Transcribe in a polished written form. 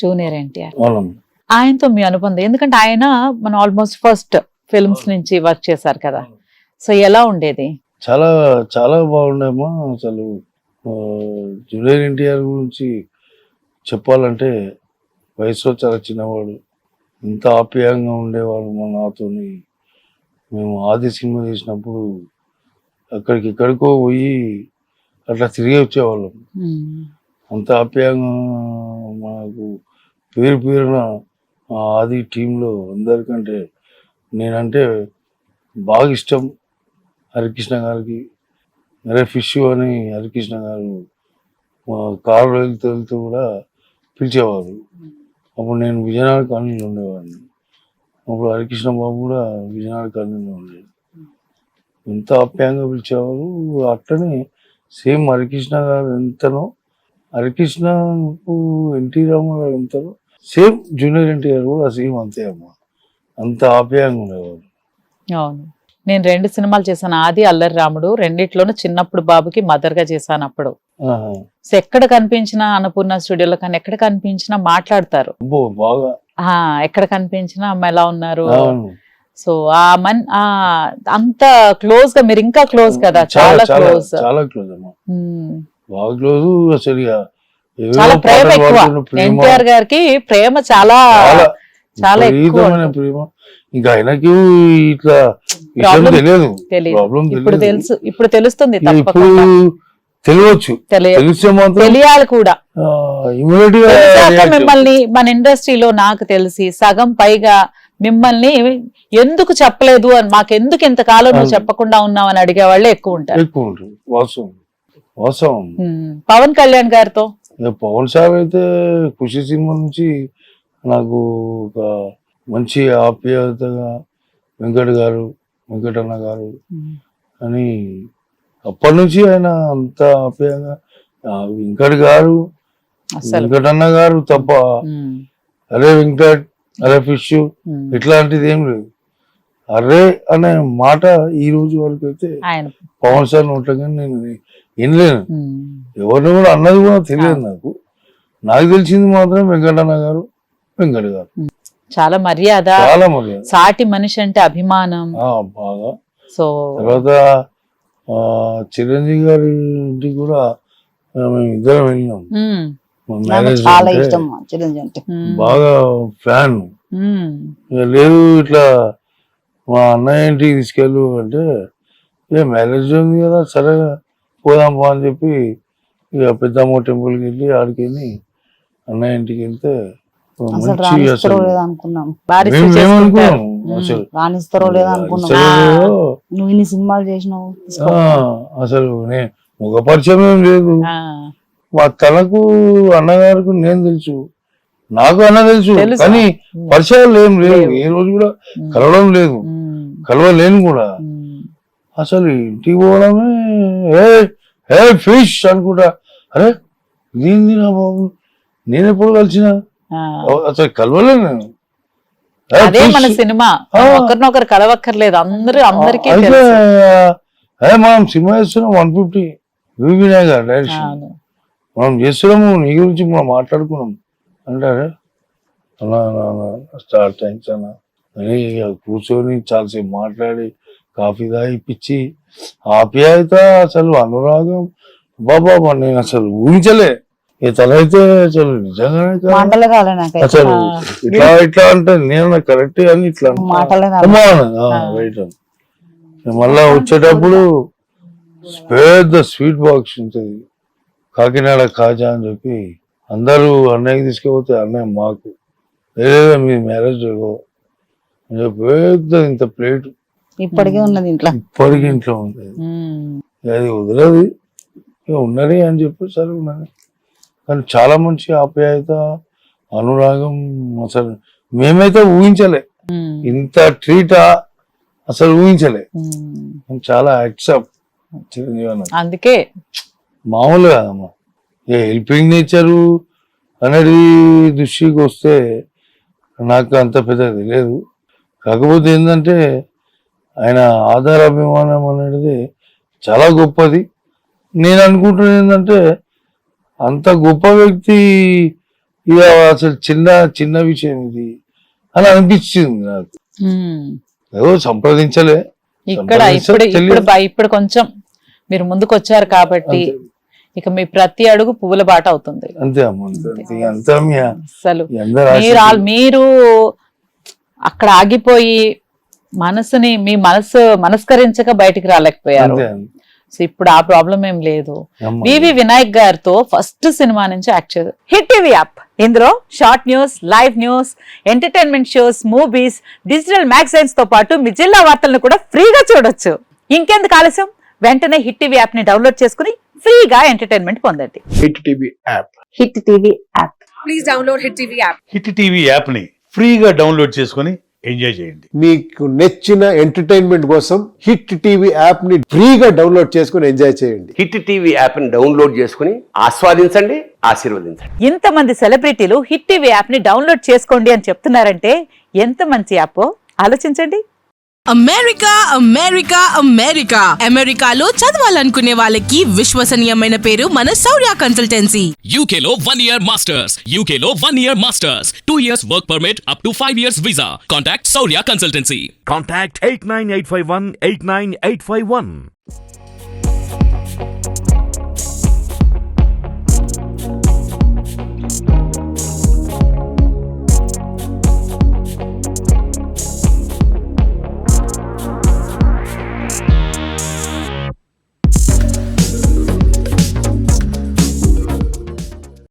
Junior NTR. అవునమ్మా. ఆయనతో మీ అనుబంధం, ఎందుకంటే ఆయన మన ఆల్మోస్ట్ ఫస్ట్ ఫిల్మ్స్ నుంచి వర్క్ చేశారు కదా, సో ఎలా ఉండేది? చాలా చాలా బాగుండేమ్మా. అసలు జూనియర్ ఎన్టీఆర్ గురించి చెప్పాలంటే వయసులో చాలా చిన్నవాడు, ఇంత ఆప్యాయంగా ఉండేవాడు మా నాతోని. మేము ఆది సినిమా చేసినప్పుడు అక్కడికి ఎక్కడికో పోయి అట్లా తిరిగి వచ్చేవాళ్ళం. అంత ఆప్యాయంగా మాకు పేరు పేరున ఆది టీంలో అందరికంటే నేనంటే బాగా ఇష్టం. హరికృష్ణ గారికి అరే ఫిష్ అని హరికృష్ణ గారు కారు వెళ్తూ కూడా పిలిచేవారు. అప్పుడు నేను విజయనగర కాలనీలో ఉండేవాడిని. అప్పుడు హరికృష్ణ బాబు కూడా విజయనగర కాలనీలో ఉండేది. ఎంత ఆప్యాయంగా పిలిచేవారు. అట్లనే సేమ్ హరికృష్ణ గారు ఎంతనో, హరికృష్ణ ఎన్టీ రామారావు ఎంతనో సేమ్ జూనియర్ ఎన్టీఆర్ కూడా సేమ్ అంతే అమ్మా. అంత ఆప్యాయంగా ఉండేవారు. అవును, నేను 2 సినిమాలు చేశాను, ఆది అల్లరి రాముడు. రెండిట్లోనూ చిన్నప్పుడు బాబుకి మదర్ గా చేశాను. అప్పుడు సో ఎక్కడ కనిపించినా అన్నపూర్ణ స్టూడియోలో కానీ ఎక్కడ కనిపించినా మాట్లాడతారు బాగా. ఎక్కడ కనిపించినా అమ్మ ఎలా ఉన్నారు. సో అంత క్లోజ్ గా మీరు ఇంకా క్లోజ్ కదా, చాలా క్లోజ్. చాలా క్లోజ్ అమ్మా, బాగా క్లోజ్. అసలు చాలా ప్రేమ ఎక్కువ ఎన్టీఆర్ గారికి, ప్రేమ చాలా చాలా ప్రేమ. ఇంకా ఆయనకి ఇట్లా తెలియదు, ఇప్పుడు తెలుస్తుంది, ఇప్పుడు తెలియచ్చు, తెలిస్తే మాత్రం తెలియాలి కూడా. మిమ్మల్ని మన ఇండస్ట్రీలో నాకు తెలిసి సగం పైగా మిమ్మల్ని ఎందుకు చెప్పలేదు అని, మాకెందుకు ఇంతకాలం నువ్వు చెప్పకుండా ఉన్నావు అని అడిగే వాళ్ళే ఎక్కువ ఉంటారు. పవన్ కళ్యాణ్ గారితో, పవన్ సాబ్ అయితే ఖుషి సినిమా నుంచి నాకు ఒక మంచి ఆప్యాయతగా వెంకటన్న గారు అని అప్పటి నుంచి ఆయన అంత ఆప్యాయంగా. వెంకటన్న గారు తప్ప అరే వెంకట్, అరే ఫిష్ ఇట్లాంటిది ఏం లేదు. అరే అనే మాట ఈ రోజు వరకు అయితే పవన్ సార్ నోట్లగా నేను వినలేను. ఎవరిని కూడా అన్నది కూడా తెలియదు నాకు. నాకు తెలిసింది మాత్రం వెంకటన్న గారు, వెంకట్ గారు. చాలా మర్యాద, సాటి మనిషి అంటే అభిమానం బాగా. సో తర్వాత చిరంజీవి గారి ఇంటికి కూడా మేము ఇద్దరం వెళ్ళినాం. బాగా ఫ్యాన్. లేదు ఇట్లా మా అన్నయ్య ఇంటికి తీసుకెళ్ళు అంటే ఇక మ్యారేజ్ ఉంది కదా, సరే పోదాం పో అని చెప్పి ఇక పెద్దమ్మ టెంపుల్కి వెళ్ళి ఆడికి వెళ్ళి అన్నయ్య ఇంటికి వెళ్తే అసలు ముఖ పరిచయం ఏం లేదు. మా తనకు అన్నగారికి నేను తెలుసు, నాకు అన్న తెలుసు, కానీ పరిచయాలు ఏం లేవు. ఏ రోజు కూడా కలవడం లేదు, కలవలేను కూడా. అసలు ఇంటికి పోవడమే ఏ ఫిష్ అనుకుంటా. అరే ఇదేంది నా బాబు, నేను ఎప్పుడు కలిసిన, అసలు కలవలేదు నేను. అదే మన సినిమా, ఒకరినొకరు కలవక్కర్లేదు, అందరికీ మనం సినిమా చేస్తున్నాం 150 వినాయక డైరెక్షన్ మనం చేస్తున్నాము, నీ గురించి మనం మాట్లాడుకున్నాం అంటారే అలా స్టార్ట్ థ్యాంక్స్ అన్న అని కూర్చొని చాలాసేపు మాట్లాడి కాఫీ తాగిపిచ్చి ఆప్యాయత, అసలు అనురాగం బాబా నేను అసలు ఊహించలే. తనైతే అసలు నిజంగానే అసలు ఇట్లా అంటే నేను కరెక్ట్ అని ఇట్లా రైట్ అని. మళ్ళా వచ్చేటప్పుడు పెద్ద స్వీట్ బాక్స్ ఉంటుంది, కాకినాడ కాజా అని చెప్పి అందరూ అన్నయ్యకి తీసుకుపోతే అన్నయ్య మాకు లేదా మీ మ్యారేజ్ పెద్ద ఇంత ప్లేట్ ఇప్పటికీ ఉన్నది ఇంట్లో, ఇప్పటికీ ఇంట్లో ఉంది. అది వదలది ఉన్నది అని చెప్పి సరే ఉన్నది. కానీ చాలా మంచి ఆప్యాయత, అనురాగం. అసలు మేమైతే ఊహించలే ఇంత ట్రీటా, అసలు ఊహించలే. చాలా యాక్సెప్ట్ చిరంజీవి అన్న, అందుకే మామూలు కాదమ్మా. హెల్పింగ్ నేచరు అనేది దృష్టికి వస్తే నాకు అంత పెద్దది లేదు. కాకపోతే ఏంటంటే ఆయన ఆధార అభిమానం అనేది చాలా గొప్పది. నేను అనుకుంటున్నాను ఏంటంటే అంత గొప్ప వ్యక్తి ఇక అసలు చిన్న విషయం ఇది అని అనిపించింది నాకు. ఏదో సంప్రదించలే, ఇక్కడ ఇప్పుడు కొంచెం మీరు ముందుకు వచ్చారు కాబట్టి ఇక మీ ప్రతి అడుగు పువ్వుల బాట అవుతుంది. అంతే అమ్మ, అంతే. అసలు మీరు అక్కడ ఆగిపోయి మీ మనస్కరించక బయటికి రాలేకపోయారు. సో ఇప్పుడు ఆ ప్రాబ్లం ఏం లేదు. వివి వినాయక్ గారితో ఫస్ట్ సినిమా నుంచి యాక్ట్ చేశారు. హిట్ టీవీ యాప్, ఇందులో short news, live news, entertainment shows, movies, digital magazines తో పాటు మీ జిల్లా వార్తలను కూడా ఫ్రీగా చూడొచ్చు. ఇంకెందుకు ఆలస్యం, వెంటనే హిట్ టీవీ యాప్ ని డౌన్లోడ్ చేసుకుని ఫ్రీగా ఎంటర్టైన్మెంట్ పొందండి. Hit TV app. Hit TV app. Please download hit TV app. Hit TV app ని ఫ్రీగా డౌన్లోడ్ చేసుకుని ఎంజాయ్ చేయండి. మీకు నచ్చిన ఎంటర్టైన్మెంట్ కోసం హిట్ టీవీ యాప్ ని ఫ్రీగా డౌన్లోడ్ చేసుకుని ఎంజాయ్ చేయండి. హిట్ టీవీ యాప్ ని డౌన్లోడ్ చేసుకుని ఆస్వాదించండి, ఆశీర్వదించండి. ఇంతమంది సెలబ్రిటీలు హిట్ టీవీ యాప్ ని డౌన్లోడ్ చేసుకోండి అని చెప్తున్నారంటే ఎంత మంచి యాప్ ఆలోచించండి. అమెరికా అమెరికా అమెరికా అమెరికాలో చదవాలనుకునే వాళ్ళకి విశ్వసనీయమైన పేరు మన శౌర్య కన్సల్టెన్సీ. UK లో 1 year masters, UK లో 1 year masters, 2 years work permit up to 5 years visa. Contact Saurya Consultancy. Contact 89851 89851.